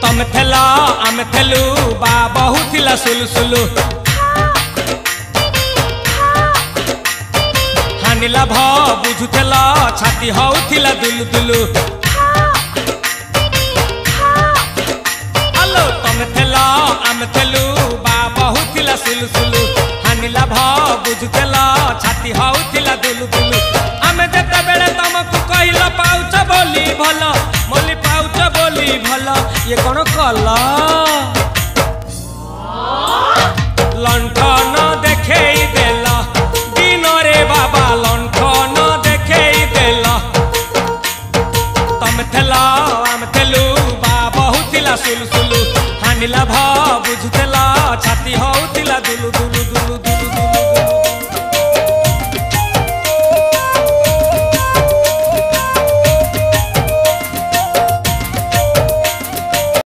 तमे थेला आमे थेलु बा बहु थिला सुलु सुलु हानिला भ बुझुथेला छाती हउथिला दुलु दुलु आलो तमे थेला आमे थेलु बा बहु थिला सुलु सुलु हानिला भ बुझुथेला छाती हउथिला दुलु दुलु आमे जेते बेले तमकु कहिला पाउच बोली भलो मोली पाउच बोली भलो ये कौन कला लंठन देखे देला दिन रे बाबा लंठन देखे देला तमे थेला आमे थेलु बा बहु थिला सुलु सुलु हानिला भ बुझुथेला छाती हउथिला दुलु दुलु।